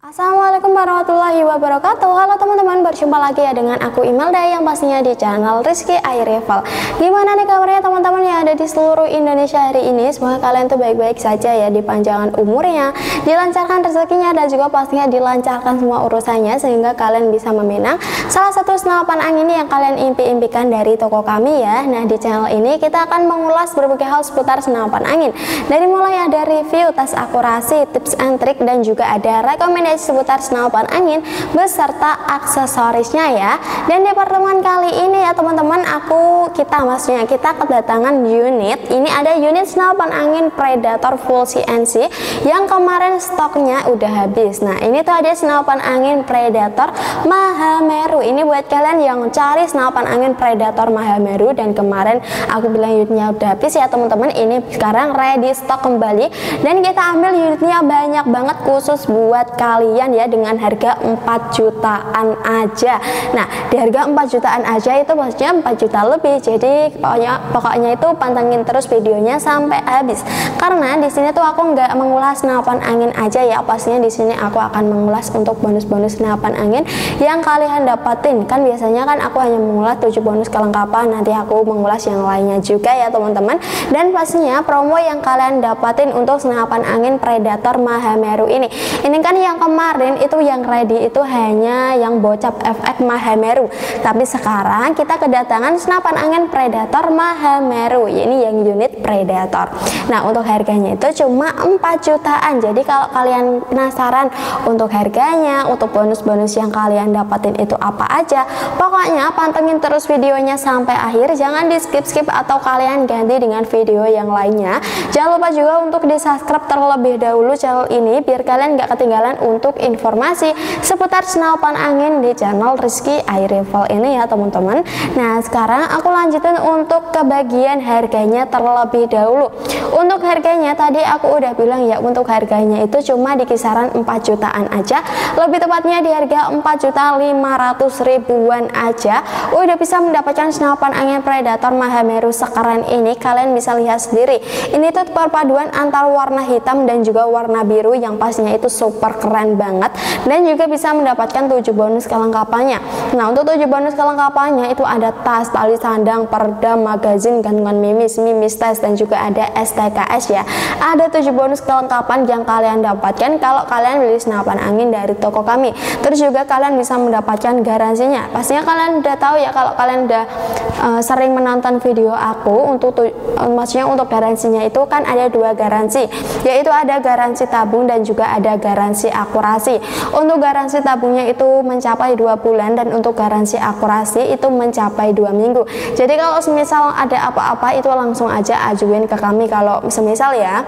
Assalamualaikum warahmatullahi wabarakatuh. Halo teman-teman, berjumpa lagi ya dengan aku Imelda yang pastinya di channel Rizky iRival. Gimana nih kabarnya teman-teman yang ada di seluruh Indonesia hari ini? Semoga kalian tuh baik-baik saja ya, dipanjangkan umurnya, dilancarkan rezekinya, dan juga pastinya dilancarkan semua urusannya sehingga kalian bisa memenang salah satu senapan angin yang kalian impi-impikan dari toko kami ya. Nah, di channel ini kita akan mengulas berbagai hal seputar senapan angin, dari mulai ada review, tes akurasi, tips and trik, dan juga ada rekomendasi seputar senapan angin beserta aksesorisnya ya. Dan di pertemuan kali ini ya teman-teman, kita kedatangan unit. Ini ada unit senapan angin Predator full CNC yang kemarin stoknya udah habis. Nah, ini tuh ada senapan angin Predator Mahameru. Ini buat kalian yang cari senapan angin Predator Mahameru dan kemarin aku bilang unitnya udah habis ya teman-teman. Ini sekarang ready stock kembali dan kita ambil unitnya banyak banget khusus buat kalian ya, dengan harga 4 jutaan aja. Nah, di harga 4 jutaan aja itu maksudnya 4 juta lebih. Jadi pokoknya itu pantengin terus videonya sampai habis. Karena di sini tuh aku nggak mengulas senapan angin aja ya. Pastinya di sini aku akan mengulas untuk bonus-bonus senapan angin yang kalian dapatin. Kan biasanya kan aku hanya mengulas 7 bonus kelengkapan. Nanti aku mengulas yang lainnya juga ya teman-teman. Dan pastinya promo yang kalian dapatin untuk senapan angin Predator Mahameru ini kan yang kemarin itu yang ready itu hanya yang bocap FX Mahameru, tapi sekarang kita kedatangan senapan angin Predator Mahameru, ini yang unit Predator. Nah, untuk harganya itu cuma 4 jutaan. Jadi kalau kalian penasaran untuk harganya, untuk bonus-bonus yang kalian dapatin itu apa aja, pokoknya pantengin terus videonya sampai akhir, jangan di skip-skip atau kalian ganti dengan video yang lainnya. Jangan lupa juga untuk di subscribe terlebih dahulu channel ini biar kalian gak ketinggalan untuk informasi seputar senapan angin di channel Rizky iRival ini ya teman-teman. Nah, sekarang aku lanjutin untuk ke bagian harganya terlebih dahulu. Untuk harganya tadi aku udah bilang ya, untuk harganya itu cuma di kisaran 4 jutaan aja, lebih tepatnya di harga 4.500.000-an aja udah bisa mendapatkan senapan angin Predator Mahameru sekeren ini. Kalian bisa lihat sendiri, ini tuh perpaduan antara warna hitam dan juga warna biru yang pastinya itu super keren banget, dan juga bisa mendapatkan 7 bonus kelengkapannya. Nah, untuk 7 bonus kelengkapannya itu ada tas, tali sandang, peredam, magazin, gantungan mimis tes, dan juga ada STKS ya. Ada 7 bonus kelengkapan yang kalian dapatkan kalau kalian beli senapan angin dari toko kami. Terus juga kalian bisa mendapatkan garansinya. Pastinya kalian udah tahu ya, kalau kalian udah sering menonton video aku, maksudnya untuk garansinya itu kan ada 2 garansi, yaitu ada garansi tabung dan juga ada garansi akurasi. Untuk garansi tabungnya itu mencapai 2 bulan dan untuk garansi akurasi itu mencapai 2 minggu. Jadi kalau semisal ada apa-apa itu langsung aja ajuin ke kami. Kalau semisal ya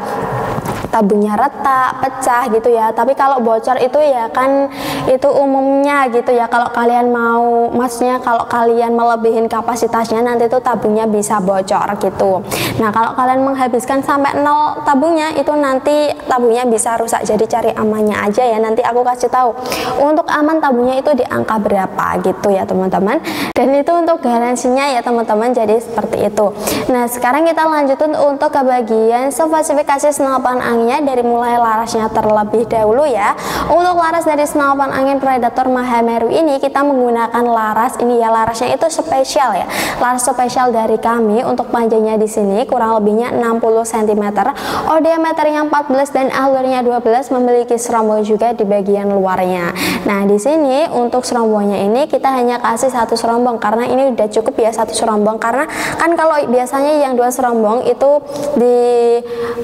tabungnya retak, pecah gitu ya. Tapi kalau bocor itu ya kan itu umumnya gitu ya. Kalau kalian mau, maksudnya kalau kalian melebihin kapasitasnya nanti tuh tabungnya bisa bocor gitu. Nah, kalau kalian menghabiskan sampai 0 tabungnya itu nanti tabungnya bisa rusak. Jadi cari amannya aja ya. Nanti aku kasih tahu untuk aman tabungnya itu di angka berapa gitu ya teman-teman. Dan itu untuk garansinya ya teman-teman. Jadi seperti itu. Nah, sekarang kita lanjutin untuk ke bagian spesifikasi senapan angin dari mulai larasnya terlebih dahulu ya. Untuk laras dari senapan angin Predator Mahameru ini kita menggunakan laras ini ya, larasnya itu spesial ya. Laras spesial dari kami. Untuk panjangnya di sini kurang lebihnya 60 cm, diameternya 14 dan alurnya 12, memiliki serombong juga di bagian luarnya. Nah, di sini untuk serombongnya ini kita hanya kasih 1 serombong karena ini udah cukup ya, 1 serombong. Karena kan kalau biasanya yang 2 serombong itu di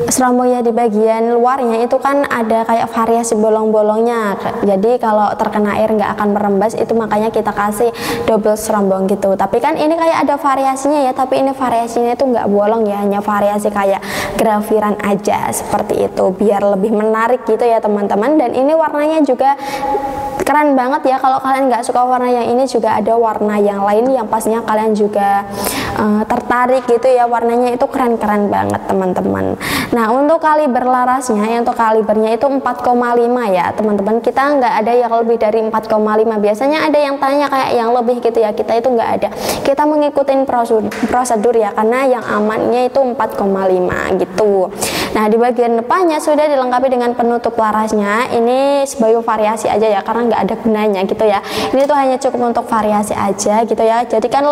serombongnya di bagian luarnya itu kan ada kayak variasi bolong-bolongnya. Jadi kalau terkena air nggak akan merembes, itu makanya kita kasih double serombong gitu. Tapi kan ini kayak ada variasinya ya, tapi ini variasinya itu nggak bolong ya, hanya variasi kayak grafiran aja seperti itu biar lebih menarik gitu ya teman-teman. Dan ini warnanya juga keren banget ya. Kalau kalian nggak suka warna yang ini, juga ada warna yang lain yang pastinya kalian juga tertarik gitu ya. Warnanya itu keren-keren banget teman-teman. Nah, untuk kaliber larasnya, untuk kalibernya itu 4,5 ya teman-teman. Kita nggak ada yang lebih dari 4,5. Biasanya ada yang tanya kayak yang lebih gitu ya, kita itu nggak ada. Kita mengikuti prosedur ya, karena yang amannya itu 4,5 gitu. Nah, di bagian depannya sudah dilengkapi dengan penutup larasnya. Ini sebagai variasi aja ya, karena nggak ada gunanya gitu ya. Ini tuh hanya cukup untuk variasi aja gitu ya. Jadi kan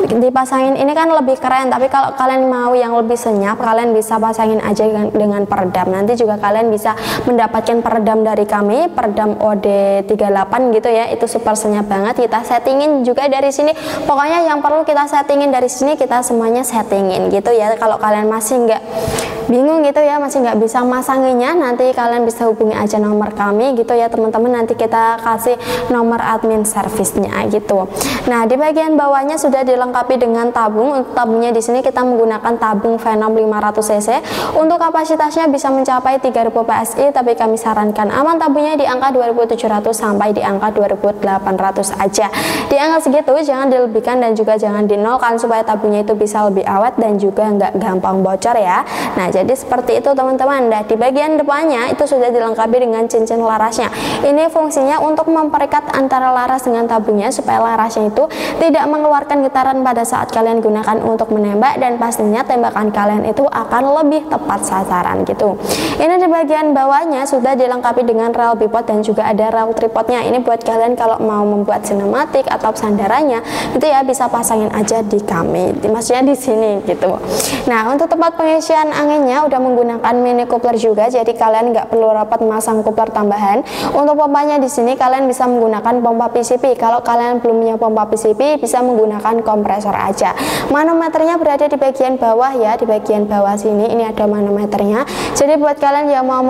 dipasangin ini kan lebih keren, tapi kalau kalian mau yang lebih senyap, kalian bisa pasangin aja dengan peredam. Nanti juga kalian bisa mendapatkan peredam dari kami, peredam OD38 gitu ya. Itu super senyap banget. Kita settingin juga dari sini. Pokoknya yang perlu kita settingin dari sini kita semuanya settingin gitu ya. Kalau kalian masih nggak bingung gitu ya, masih nggak bisa masanginya, nanti kalian bisa hubungi aja nomor kami gitu ya teman-teman. Nanti kita kasih nomor admin servisnya gitu. Nah, di bagian bawahnya sudah dilengkapi dengan tabung. Untuk tabungnya di sini kita menggunakan tabung Venom 500 cc. Untuk kapasitasnya bisa mencapai 3000 PSI, tapi kami sarankan aman tabungnya di angka 2700 sampai di angka 2800 aja. Di angka segitu jangan dilebihkan dan juga jangan dinolkan, supaya tabungnya itu bisa lebih awet dan juga nggak gampang bocor ya. Nah, jadi seperti itu teman-teman. Nah, di bagian depannya itu sudah dilengkapi dengan cincin larasnya. Ini fungsinya untuk memperikat antara laras dengan tabungnya, supaya larasnya itu tidak mengeluarkan getaran pada saat kalian gunakan untuk menembak, dan pastinya tembakan kalian itu akan lebih tepat sasaran gitu. Ini di bagian bawahnya sudah dilengkapi dengan rel bipod dan juga ada rel tripodnya. Ini buat kalian kalau mau membuat sinematik atau sandarannya itu ya, bisa pasangin aja di kami, maksudnya di sini gitu. Nah, untuk tempat pengisian anginnya udah menggunakan mini coupler juga, jadi kalian nggak perlu rapat masang coupler tambahan. Untuk pompanya di sini kalian bisa menggunakan pompa PCP. Kalau kalian belum punya pompa PCP, bisa menggunakan kompresor aja. Manometernya berada di bagian bawah ya, di bagian bawah sini ini ada manometernya. Jadi buat kalian yang mau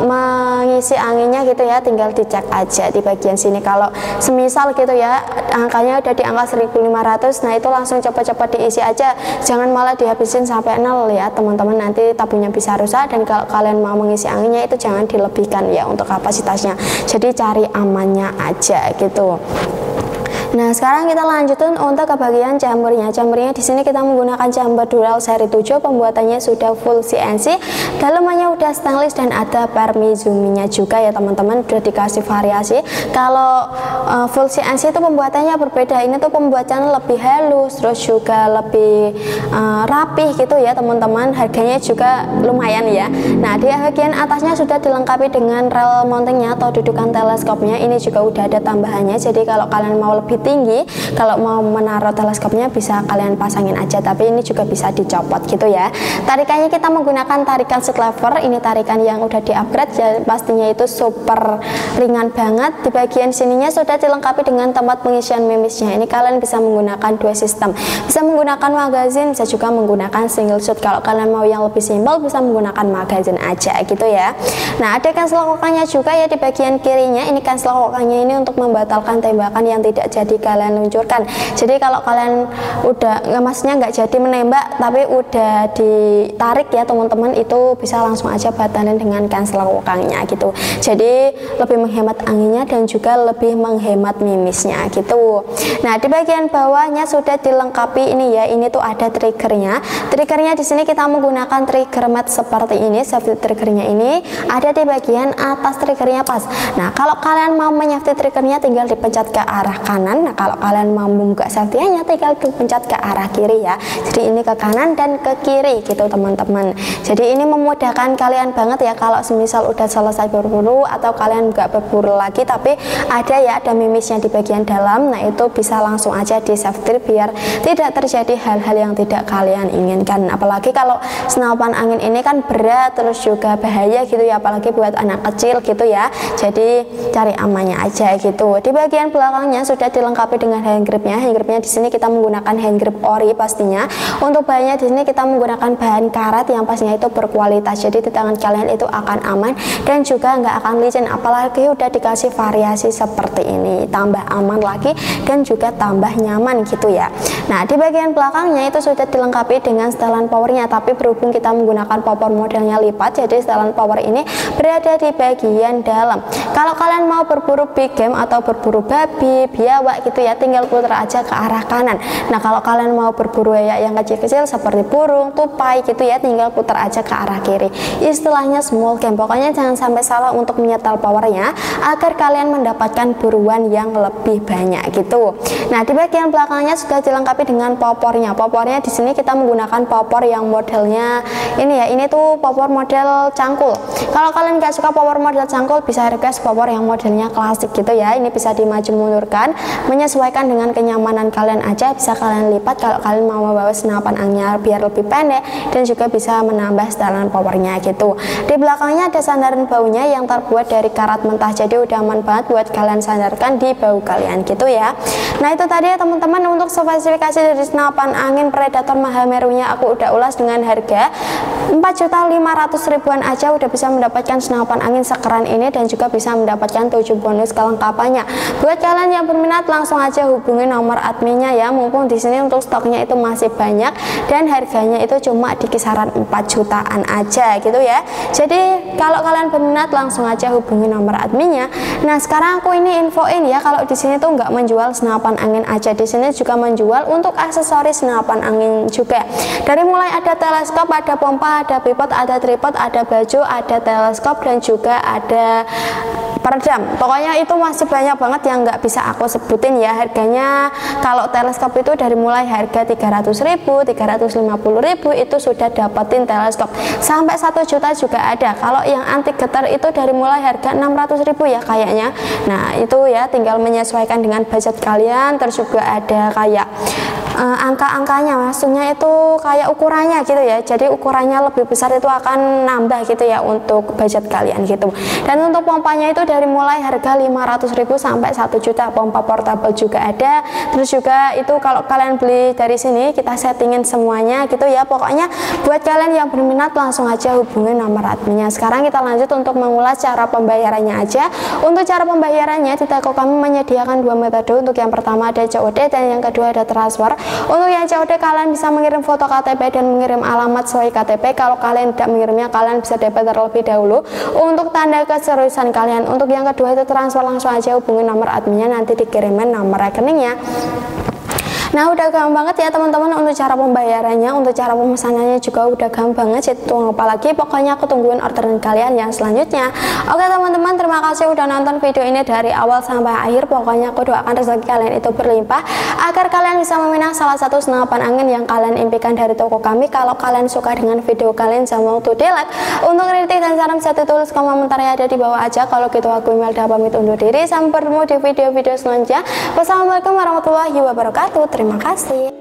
mengisi anginnya gitu ya, tinggal dicek aja di bagian sini. Kalau semisal gitu ya, angkanya udah di angka 1500, nah itu langsung cepat-cepat diisi aja, jangan malah dihabisin sampai 0 ya teman-teman, nanti tabungnya bisa rusak. Dan kalau kalian mau mengisi anginnya itu jangan dilebihkan ya untuk kapasitasnya, jadi cari amannya aja gitu. Nah, sekarang kita lanjutin untuk ke bagian chambernya. Chambernya di sini kita menggunakan chamber dural seri 7, pembuatannya sudah full CNC, dalamannya udah stainless dan ada permizuminya juga ya teman-teman, udah dikasih variasi. Kalau full CNC itu pembuatannya berbeda, ini tuh pembuatannya lebih halus, terus juga lebih rapih gitu ya teman-teman. Harganya juga lumayan ya. Nah, di bagian atasnya sudah dilengkapi dengan rel mountingnya atau dudukan teleskopnya. Ini juga udah ada tambahannya, jadi kalau kalian mau lebih tinggi, kalau mau menaruh teleskopnya bisa kalian pasangin aja, tapi ini juga bisa dicopot gitu ya. Tarikannya kita menggunakan tarikan seat lever, ini tarikan yang udah di upgrade ya, pastinya itu super ringan banget. Di bagian sininya sudah dilengkapi dengan tempat pengisian memisnya. Ini kalian bisa menggunakan dua sistem, bisa menggunakan magazin, bisa juga menggunakan single shot. Kalau kalian mau yang lebih simpel bisa menggunakan magazin aja gitu ya. Nah, ada cancel kokangnya juga ya di bagian kirinya. Ini cancel kokangnya ini untuk membatalkan tembakan yang tidak jadi kalian luncurkan. Jadi kalau kalian udah maksudnya nggak jadi menembak tapi udah ditarik ya teman-teman, itu bisa langsung aja batalin dengan cancel kokangnya gitu. Jadi lebih menghemat anginnya dan juga lebih menghemat mimisnya gitu. Nah, di bagian bawahnya sudah dilengkapi ini ya, ini tuh ada triggernya. Triggernya di sini kita menggunakan trigger mat seperti ini. Safety triggernya ini ada di bagian atas triggernya pas. Nah, kalau kalian mau menyafety triggernya tinggal dipencet ke arah kanan. Nah, kalau kalian mau membuka safety-nya tinggal dipencet ke arah kiri ya. Jadi ini ke kanan dan ke kiri gitu teman-teman. Jadi ini memudahkan kalian banget ya kalau semisal udah selesai berburu atau kalian nggak berburu lagi tapi ada mimisnya di bagian dalam. Nah, itu bisa langsung aja di safety biar tidak terjadi hal-hal yang tidak kalian inginkan. Apalagi kalau senapan angin ini kan berat terus juga bahaya gitu ya, apalagi buat anak kecil gitu ya. Jadi cari amannya aja gitu. Di bagian belakangnya sudah dilengkapi dengan hand gripnya. Hand gripnya di sini kita menggunakan hand grip ori pastinya. Untuk bahannya di sini kita menggunakan bahan karet yang pastinya itu berkualitas. Jadi di tangan kalian itu akan aman dan juga nggak akan licin. Apalagi udah dikasih variasi seperti ini, tambah aman lagi dan juga tambah nyaman gitu ya. Nah, di bagian belakangnya itu sudah dilengkapi dengan setelan powernya, tapi berhubung kita menggunakan power modelnya lipat, jadi setelan power ini berada di bagian dalam. Kalau kalian mau berburu big game atau berburu babi, biawak 2 gitu ya, tinggal putar aja ke arah kanan. Nah kalau kalian mau berburu buaya yang kecil-kecil seperti burung, tupai gitu ya, tinggal putar aja ke arah kiri. Istilahnya small game. Pokoknya jangan sampai salah untuk menyetel powernya agar kalian mendapatkan buruan yang lebih banyak gitu. Nah di bagian belakangnya sudah dilengkapi dengan popornya. Popornya di sini kita menggunakan popor yang modelnya ini ya, ini tuh popor model cangkul. Kalau kalian nggak suka popor model cangkul, bisa request popor yang modelnya klasik gitu ya. Ini bisa dimaju mundurkan menyesuaikan dengan kenyamanan kalian aja. Bisa kalian lipat kalau kalian mau membawa senapan angin biar lebih pendek, dan juga bisa menambah setelan powernya gitu. Di belakangnya ada sandaran baunya yang terbuat dari karat mentah, jadi udah aman banget buat kalian sandarkan di bau kalian gitu ya. Nah itu tadi ya teman-teman untuk spesifikasi dari senapan angin Predator Mahamerunya aku udah ulas dengan harga 4.500.000-an aja udah bisa mendapatkan senapan angin sekeren ini, dan juga bisa mendapatkan 7 bonus kelengkapannya. Buat kalian yang berminat langsung aja hubungi nomor adminnya ya, mumpung di sini untuk stoknya itu masih banyak dan harganya itu cuma di kisaran 4 jutaan aja gitu ya. Jadi kalau kalian berminat langsung aja hubungi nomor adminnya. Nah sekarang aku ini infoin ya, kalau di sini tuh nggak menjual senapan angin aja, di sini juga menjual untuk aksesoris senapan angin juga. Dari mulai ada teleskop, ada pompa, ada bipod, ada tripod, ada baju, ada teleskop, dan juga ada peredam. Pokoknya itu masih banyak banget yang nggak bisa aku sebutin ya harganya. Kalau teleskop itu dari mulai harga 300.000, 350.000 itu sudah dapetin teleskop, sampai 1 juta juga ada. Kalau yang anti getar itu dari mulai harga 600.000 ya kayaknya. Nah itu ya tinggal menyesuaikan dengan budget kalian. Terus juga ada kayak angka-angkanya, maksudnya itu kayak ukurannya gitu ya, jadi ukurannya lebih besar itu akan nambah gitu ya untuk budget kalian gitu. Dan untuk pompanya itu dari mulai harga 500.000 sampai 1 juta, pompa portable juga ada. Terus juga itu kalau kalian beli dari sini kita settingin semuanya gitu ya. Pokoknya buat kalian yang berminat langsung aja hubungi nomor adminnya. Sekarang kita lanjut untuk mengulas cara pembayarannya aja. Untuk cara pembayarannya di toko kami menyediakan 2 metode. Untuk yang pertama ada COD dan yang kedua ada transfer. Untuk yang COD kalian bisa mengirim foto KTP dan mengirim alamat sesuai KTP. Kalau kalian tidak mengirimnya, kalian bisa DP terlebih dahulu untuk tanda keseriusan kalian. Untuk yang kedua itu transfer, langsung aja hubungi nomor adminnya, nanti dikirimin nomor rekeningnya. Nah udah gampang banget ya teman-teman untuk cara pembayarannya. Untuk cara pemesanannya juga udah gampang banget, jadi tunggu apa lagi, pokoknya aku tungguin orderan kalian yang selanjutnya. Oke teman-teman, terima kasih udah nonton video ini dari awal sampai akhir. Pokoknya aku doakan rezeki kalian itu berlimpah agar kalian bisa meminang salah satu senapan angin yang kalian impikan dari toko kami. Kalau kalian suka dengan video kalian, jangan lupa di like. Untuk kritik dan saran bisa ditulis komentar yang ada di bawah aja. Kalau gitu aku Imelda pamit undur diri, sampai bertemu di video-video selanjutnya. Wassalamualaikum warahmatullahi wabarakatuh. Terima kasih.